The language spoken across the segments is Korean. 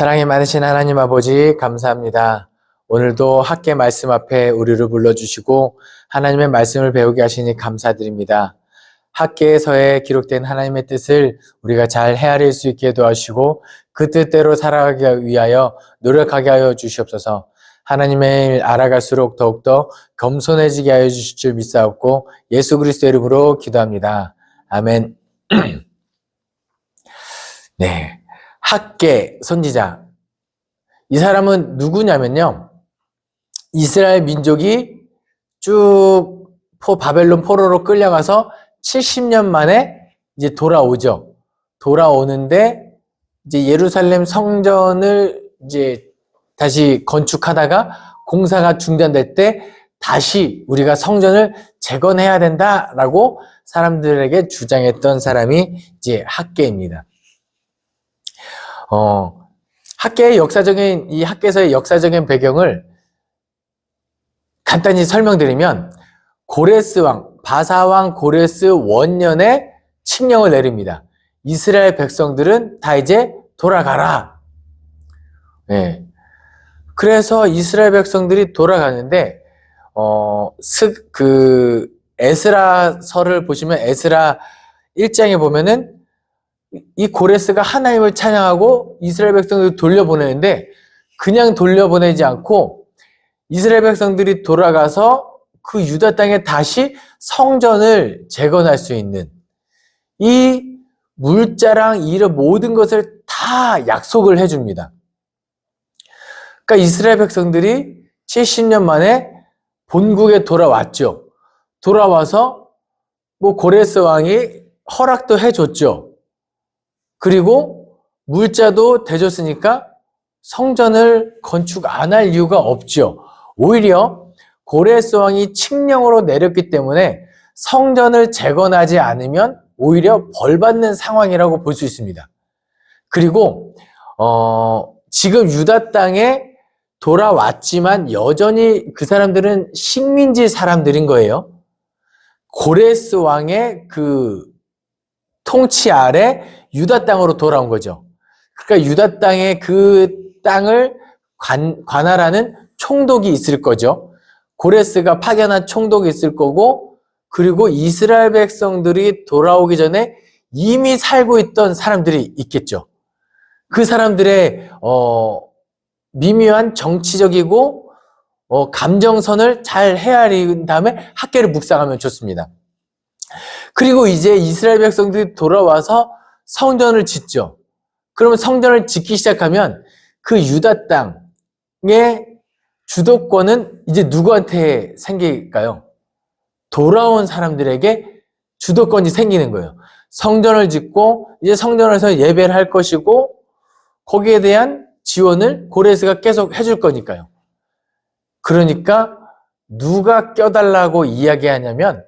사랑이 많으신 하나님 아버지 감사합니다. 오늘도 학계 말씀 앞에 우리를 불러주시고 하나님의 말씀을 배우게 하시니 감사드립니다. 학계에서에 기록된 하나님의 뜻을 우리가 잘 헤아릴 수 있게 도와주시고 그 뜻대로 살아가기 위하여 노력하게 하여 주시옵소서. 하나님의 일 알아갈수록 더욱더 겸손해지게 하여 주실 줄 믿사옵고 예수 그리스도의 이름으로 기도합니다. 아멘. 네, 학계 선지자. 이 사람은 누구냐면요, 이스라엘 민족이 쭉 바벨론 포로로 끌려가서 70년 만에 이제 돌아오죠. 돌아오는데 이제 예루살렘 성전을 이제 다시 건축하다가 공사가 중단될 때 다시 우리가 성전을 재건해야 된다라고 사람들에게 주장했던 사람이 이제 학계입니다. 이 학계에서의 역사적인 배경을 간단히 설명드리면, 고레스 왕, 바사왕 고레스 원년에 칙령을 내립니다. 이스라엘 백성들은 다 이제 돌아가라. 네. 그래서 이스라엘 백성들이 돌아가는데, 에스라서를 보시면 에스라 1장에 보면은 이 고레스가 하나님을 찬양하고 이스라엘 백성들을 돌려보내는데, 그냥 돌려보내지 않고 이스라엘 백성들이 돌아가서 그 유다 땅에 다시 성전을 재건할 수 있는 이 물자랑 이런 모든 것을 다 약속을 해줍니다. 그러니까 이스라엘 백성들이 70년 만에 본국에 돌아왔죠. 돌아와서 고레스 왕이 허락도 해줬죠. 그리고 물자도 대줬으니까 성전을 건축 안 할 이유가 없죠. 오히려 고레스 왕이 칙령으로 내렸기 때문에 성전을 재건하지 않으면 오히려 벌받는 상황이라고 볼 수 있습니다. 그리고 지금 유다 땅에 돌아왔지만 여전히 그 사람들은 식민지 사람들인 거예요. 고레스 왕의 그 통치 아래 유다 땅으로 돌아온 거죠. 그러니까 유다 땅에 그 땅을 관할하는 총독이 있을 거죠. 고레스가 파견한 총독이 있을 거고, 그리고 이스라엘 백성들이 돌아오기 전에 이미 살고 있던 사람들이 있겠죠. 그 사람들의 미묘한 정치적이고 감정선을 잘 헤아린 다음에 학계를 묵상하면 좋습니다. 그리고 이제 이스라엘 백성들이 돌아와서 성전을 짓죠. 그러면 성전을 짓기 시작하면 그 유다 땅의 주도권은 이제 누구한테 생길까요? 돌아온 사람들에게 주도권이 생기는 거예요. 성전을 짓고 이제 성전에서 예배를 할 것이고, 거기에 대한 지원을 고레스가 계속 해줄 거니까요. 그러니까 누가 껴달라고 이야기하냐면,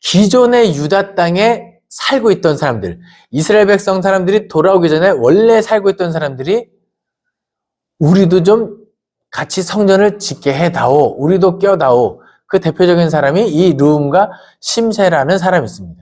기존의 유다 땅에 살고 있던 사람들, 이스라엘 백성 사람들이 돌아오기 전에 원래 살고 있던 사람들이 우리도 좀 같이 성전을 짓게 해다오, 우리도 껴다오. 그 대표적인 사람이 이 르움과 심세라는 사람이 있습니다.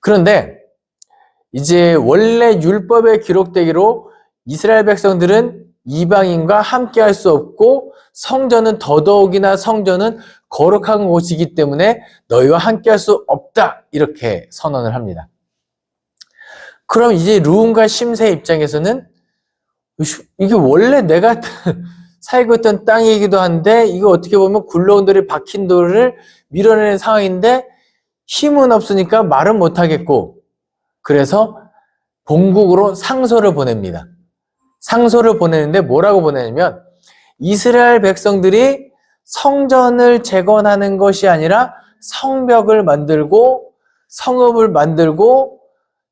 그런데 이제 원래 율법에 기록되기로 이스라엘 백성들은 이방인과 함께 할 수 없고, 성전은 더더욱이나 성전은 거룩한 곳이기 때문에 너희와 함께 할 수 없다, 이렇게 선언을 합니다. 그럼 이제 르움과 심세의 입장에서는 이게 원래 내가 살고 있던 땅이기도 한데, 이거 어떻게 보면 굴러온 돌이 박힌 돌을 밀어내는 상황인데 힘은 없으니까 말은 못하겠고, 그래서 본국으로 상소를 보냅니다. 상소를 보내는데 뭐라고 보내냐면, 이스라엘 백성들이 성전을 재건하는 것이 아니라 성벽을 만들고 성읍을 만들고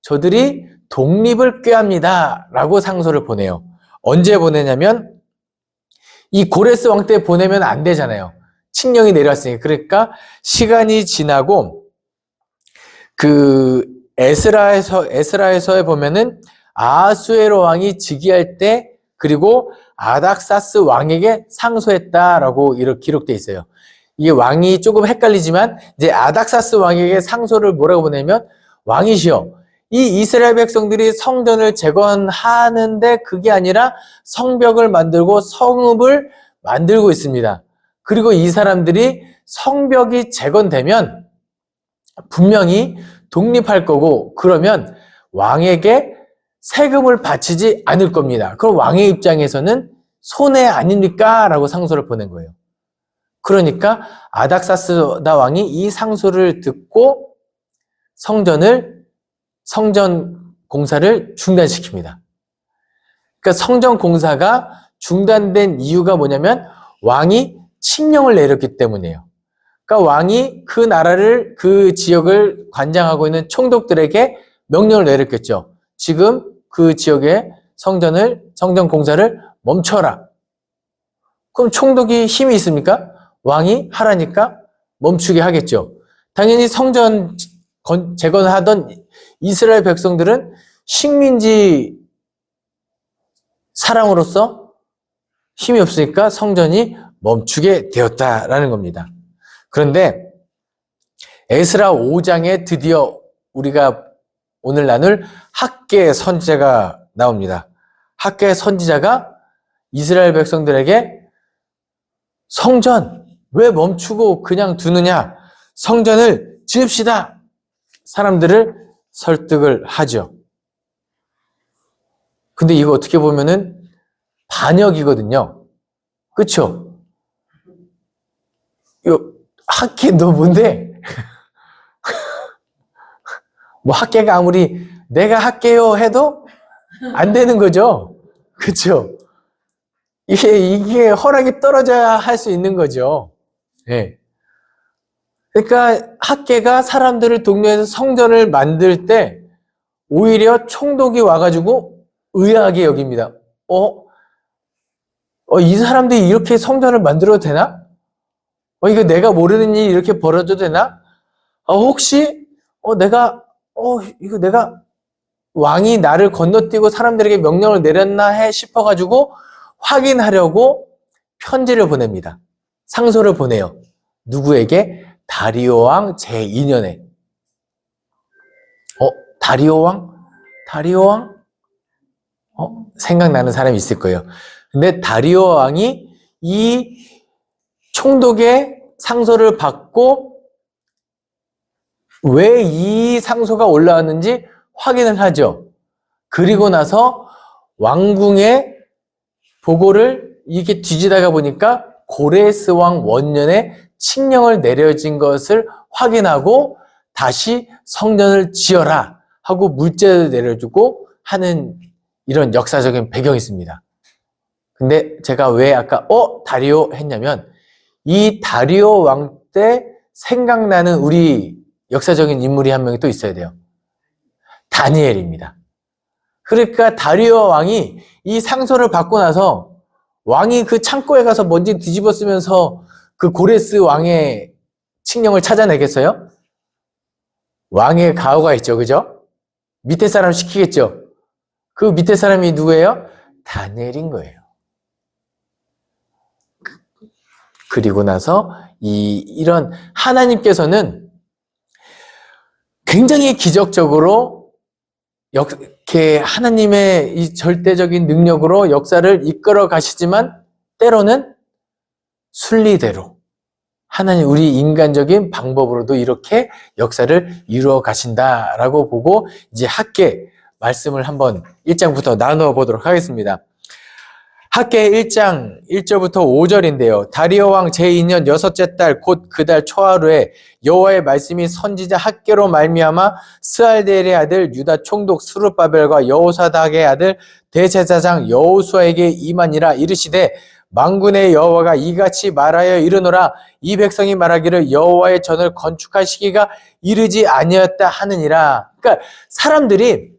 저들이 독립을 꾀합니다 라고 상소를 보내요. 언제 보내냐면, 이 고레스 왕 때 보내면 안 되잖아요. 칙령이 내려왔으니까. 그러니까 시간이 지나고 그 에스라에서에 보면은 아하수에로 왕이 즉위할 때, 그리고 아닥사스 왕에게 상소했다라고 이렇게 기록되어 있어요. 이게 왕이 조금 헷갈리지만, 이제 아닥사스 왕에게 상소를 뭐라고 보내면, 왕이시여, 이 이스라엘 백성들이 성전을 재건하는데 그게 아니라 성벽을 만들고 성읍을 만들고 있습니다. 그리고 이 사람들이 성벽이 재건되면 분명히 독립할 거고, 그러면 왕에게 세금을 바치지 않을 겁니다. 그럼 왕의 입장에서는 손해 아닙니까? 라고 상소를 보낸 거예요. 그러니까 아닥사스다 왕이 이 상소를 듣고 성전 공사를 중단시킵니다. 그러니까 성전 공사가 중단된 이유가 뭐냐면 왕이 칙령을 내렸기 때문이에요. 그러니까 왕이 그 나라를, 그 지역을 관장하고 있는 총독들에게 명령을 내렸겠죠. 지금 그 지역의 성전 공사를 멈춰라. 그럼 총독이 힘이 있습니까? 왕이 하라니까 멈추게 하겠죠. 당연히 성전 재건하던 이스라엘 백성들은 식민지 사랑으로서 힘이 없으니까 성전이 멈추게 되었다라는 겁니다. 그런데 에스라 5장에 드디어 우리가 오늘 나눌 학개 선지자가 나옵니다. 학개 선지자가 이스라엘 백성들에게 성전 왜 멈추고 그냥 두느냐? 성전을 지읍시다. 사람들을 설득을 하죠. 근데 이거 어떻게 보면은 반역이거든요. 그쵸? 학계 너 뭔데? 뭐 학계가 아무리 내가 할게요 해도 안 되는 거죠. 그쵸? 이게 허락이 떨어져야 할 수 있는 거죠. 예. 그러니까 학계가 사람들을 동료해서 성전을 만들 때 오히려 총독이 와가지고 의아하게 여깁니다. 이 사람들이 이렇게 성전을 만들어도 되나? 이거 내가 모르는 일이 이렇게 벌어져도 되나? 혹시 이거 내가 왕이 나를 건너뛰고 사람들에게 명령을 내렸나 싶어가지고 확인하려고 편지를 보냅니다. 상소를 보내요. 누구에게? 다리오 왕 제2년에. 다리오 왕? 다리오 왕? 생각나는 사람이 있을 거예요. 근데 다리오 왕이 이 총독의 상소를 받고 왜 이 상소가 올라왔는지 확인을 하죠. 그리고 나서 왕궁의 보고를 이렇게 뒤지다가 보니까 고레스 왕 원년에 칙령을 내려진 것을 확인하고 다시 성전을 지어라 하고 물죄를 내려주고 하는 이런 역사적인 배경이 있습니다. 근데 제가 왜 아까 다리오 했냐면 이 다리오 왕 때 생각나는 우리 역사적인 인물이 한 명이 또 있어야 돼요. 다니엘입니다. 그러니까 다리오 왕이 이 상소를 받고 나서 왕이 그 창고에 가서 먼지 뒤집어 쓰면서 그 고레스 왕의 칙령을 찾아내겠어요? 왕의 가호가 있죠, 그죠? 밑에 사람 시키겠죠? 그 밑에 사람이 누구예요? 다니엘인 거예요. 그리고 나서 이런 하나님께서는 굉장히 기적적으로 이렇게 하나님의 이 절대적인 능력으로 역사를 이끌어 가시지만 때로는 순리대로 하나님 우리 인간적인 방법으로도 이렇게 역사를 이루어 가신다라고 보고 이제 학계 말씀을 한번 1장부터 나누어 보도록 하겠습니다. 학계 1장 1절부터 5절인데요. 다리오 왕 제2년 여섯째 달 곧 그 달 초하루에 여호와의 말씀이 선지자 학계로 말미암아 스알데엘의 아들 유다 총독 스룹바벨과 여호사닥의 아들 대제사장 여호수아에게 임하니라. 이르시되 만군의 여호와가 이같이 말하여 이르노라. 이 백성이 말하기를 여호와의 전을 건축할 시기가 이르지 아니었다 하느니라. 그러니까 사람들이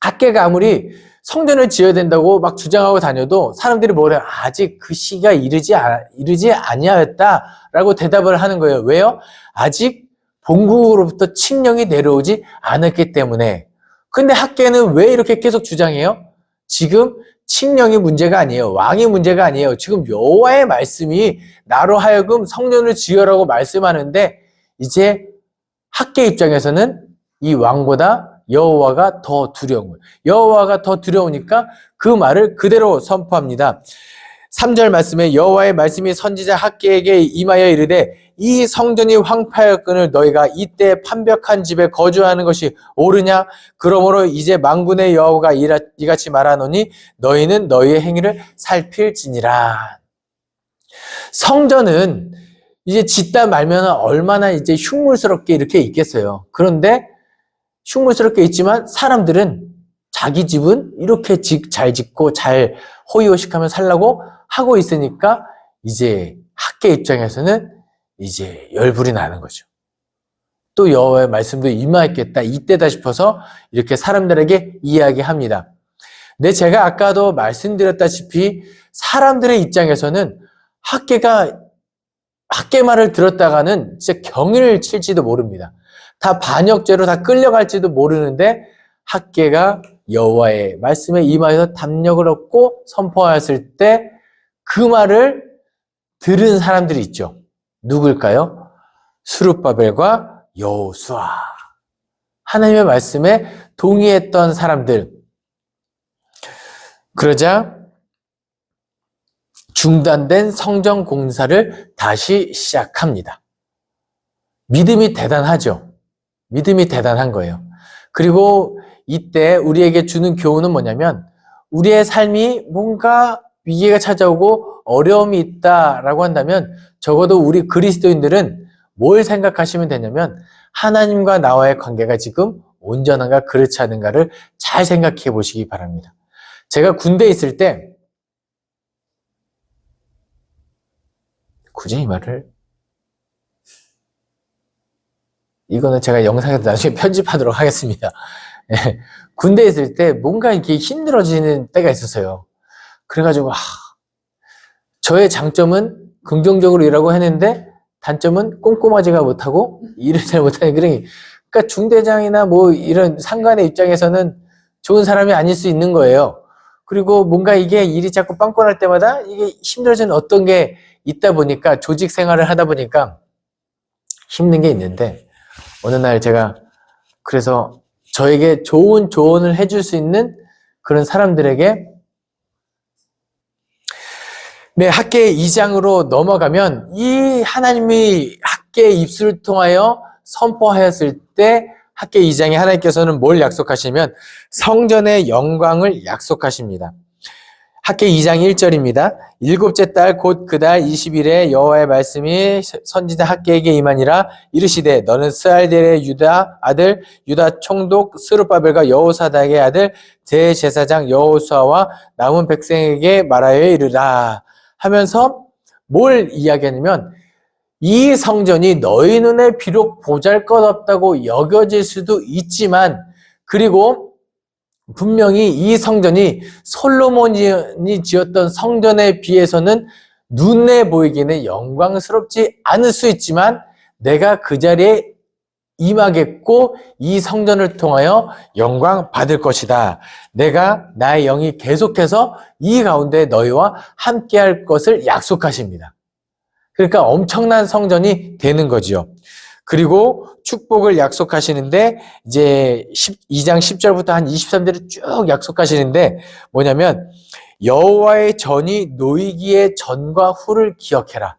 학계가 아무리 성전을 지어야 된다고 막 주장하고 다녀도 사람들이 뭐래요? 아직 그 시기가 이르지 아니하였다라고 대답을 하는 거예요. 왜요? 아직 본국으로부터 칙령이 내려오지 않았기 때문에. 근데 학계는 왜 이렇게 계속 주장해요? 지금 칙령이 문제가 아니에요. 왕이 문제가 아니에요. 지금 여호와의 말씀이 나로 하여금 성전을 지으라고 말씀하는데 이제 학계 입장에서는 이 왕보다 여호와가 더 두려운 거예요. 여호와가 더 두려우니까 그 말을 그대로 선포합니다. 3절 말씀에 여호와의 말씀이 선지자 학개에게 임하여 이르되 이 성전이 황폐하였거늘 너희가 이때 판벽한 집에 거주하는 것이 옳으냐? 그러므로 이제 만군의 여호와가 이같이 말하노니 너희는 너희의 행위를 살필지니라. 성전은 이제 짓다 말면 얼마나 이제 흉물스럽게 이렇게 있겠어요. 그런데 흉물스럽게 있지만 사람들은 자기 집은 이렇게 잘 짓고 잘 호의호식하며 살라고 하고 있으니까 이제 학개 입장에서는 이제 열불이 나는 거죠. 또 여호와의 말씀도 임하였겠다 이때다 싶어서 이렇게 사람들에게 이야기합니다. 근데 제가 아까도 말씀드렸다시피 사람들의 입장에서는 학개 말을 들었다가는 진짜 경을 칠지도 모릅니다. 다 반역죄로 다 끌려갈지도 모르는데 학개가 여호와의 말씀에 임하여서 담력을 얻고 선포하였을 때 그 말을 들은 사람들이 있죠. 누굴까요? 스룹바벨과 여호수아. 하나님의 말씀에 동의했던 사람들. 그러자 중단된 성전 공사를 다시 시작합니다. 믿음이 대단하죠. 믿음이 대단한 거예요. 그리고 이때 우리에게 주는 교훈은 뭐냐면 우리의 삶이 뭔가 위기가 찾아오고 어려움이 있다라고 한다면 적어도 우리 그리스도인들은 뭘 생각하시면 되냐면 하나님과 나와의 관계가 지금 온전한가 그렇지 않은가를 잘 생각해 보시기 바랍니다. 제가 군대에 있을 때 굳이 이 말을 이거는 제가 영상에서 나중에 편집하도록 하겠습니다. 군대에 있을 때 뭔가 이렇게 힘들어지는 때가 있었어요. 그래가지고 저의 장점은 긍정적으로 일하고 했는데 단점은 꼼꼼하지가 못하고 일을 잘 못하는 그러니까 중대장이나 뭐 이런 상관의 입장에서는 좋은 사람이 아닐 수 있는 거예요. 그리고 뭔가 이게 일이 자꾸 빵꾸날 때마다 이게 힘들어지는 어떤 게 있다 보니까 조직 생활을 하다 보니까 힘든 게 있는데 어느 날 제가 그래서 저에게 좋은 조언을 해줄 수 있는 그런 사람들에게 학개 2장으로 넘어가면 이 하나님이 학개의 입술을 통하여 선포하였을 때 학개 2장에 하나님께서는 뭘 약속하시면 성전의 영광을 약속하십니다. 학개 2장 1절입니다. 일곱째 달 곧 그 달 20일에 여호와의 말씀이 선지자 학개에게 임하니라 이르시되 너는 스알델의 유다 아들 유다 총독 스룹바벨과 여호사닥의 아들 대제사장 여호수아와 남은 백성에게 말하여 이르라 하면서 뭘 이야기하냐면 이 성전이 너희 눈에 비록 보잘것없다고 여겨질 수도 있지만 그리고 분명히 이 성전이 솔로몬이 지었던 성전에 비해서는 눈에 보이기는 영광스럽지 않을 수 있지만 내가 그 자리에 임하겠고 이 성전을 통하여 영광 받을 것이다. 내가 나의 영이 계속해서 이 가운데 너희와 함께할 것을 약속하십니다. 그러니까 엄청난 성전이 되는 거지요. 그리고 축복을 약속하시는데 이제 2장 10절부터 한 23절을 쭉 약속하시는데 뭐냐면 여호와의 전이 놓이기의 전과 후를 기억해라.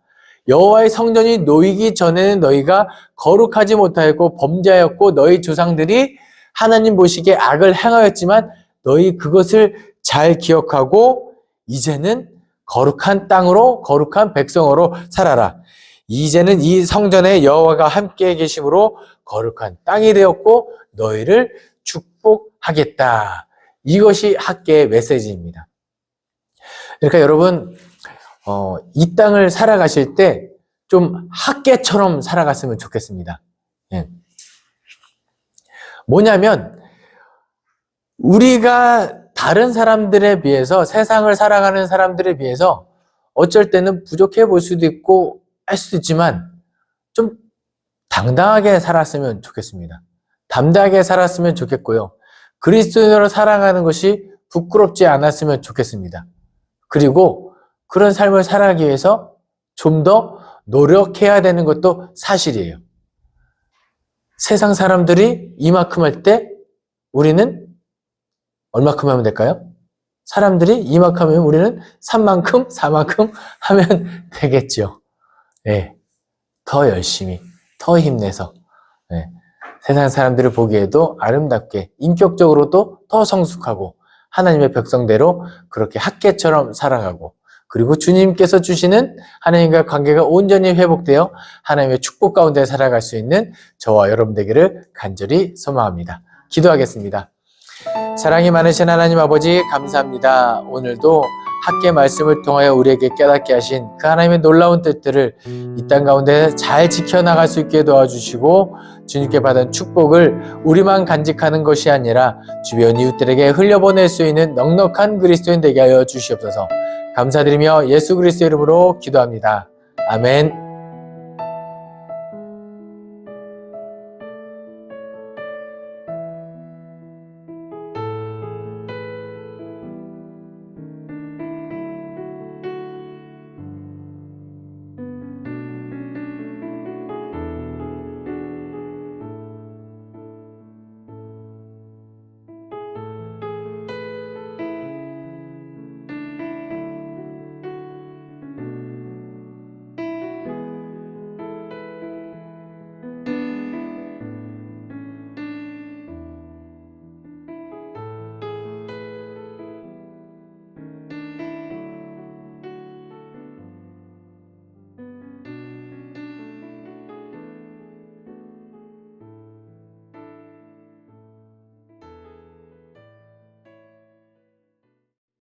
여호와의 성전이 놓이기 전에는 너희가 거룩하지 못하였고 범죄하였고 너희 조상들이 하나님 보시기에 악을 행하였지만 너희 그것을 잘 기억하고 이제는 거룩한 땅으로 거룩한 백성으로 살아라. 이제는 이 성전에 여호와가 함께 계심으로 거룩한 땅이 되었고 너희를 축복하겠다. 이것이 학개의 메시지입니다. 그러니까 여러분 이 땅을 살아가실 때 좀 학개처럼 살아갔으면 좋겠습니다. 뭐냐면 우리가 다른 사람들에 비해서 세상을 살아가는 사람들에 비해서 어쩔 때는 부족해 볼 수도 있고 할 수도 있지만 좀 당당하게 살았으면 좋겠습니다. 담대하게 살았으면 좋겠고요. 그리스도인으로 살아가는 것이 부끄럽지 않았으면 좋겠습니다. 그리고 그런 삶을 살아가기 위해서 좀 더 노력해야 되는 것도 사실이에요. 세상 사람들이 이만큼 할 때 우리는 얼마큼 하면 될까요? 사람들이 이만큼 하면 우리는 3만큼, 4만큼 하면 되겠죠. 네. 더 열심히, 더 힘내서 네. 세상 사람들을 보기에도 아름답게, 인격적으로도 더 성숙하고 하나님의 백성대로 그렇게 학계처럼 살아가고 그리고 주님께서 주시는 하나님과 관계가 온전히 회복되어 하나님의 축복 가운데 살아갈 수 있는 저와 여러분 되기를 간절히 소망합니다. 기도하겠습니다. 사랑이 많으신 하나님 아버지 감사합니다. 오늘도 학계 말씀을 통하여 우리에게 깨닫게 하신 그 하나님의 놀라운 뜻들을 이 땅 가운데 잘 지켜나갈 수 있게 도와주시고 주님께 받은 축복을 우리만 간직하는 것이 아니라 주변 이웃들에게 흘려보낼 수 있는 넉넉한 그리스도인 되게 하여 주시옵소서. 감사드리며 예수 그리스도 이름으로 기도합니다. 아멘.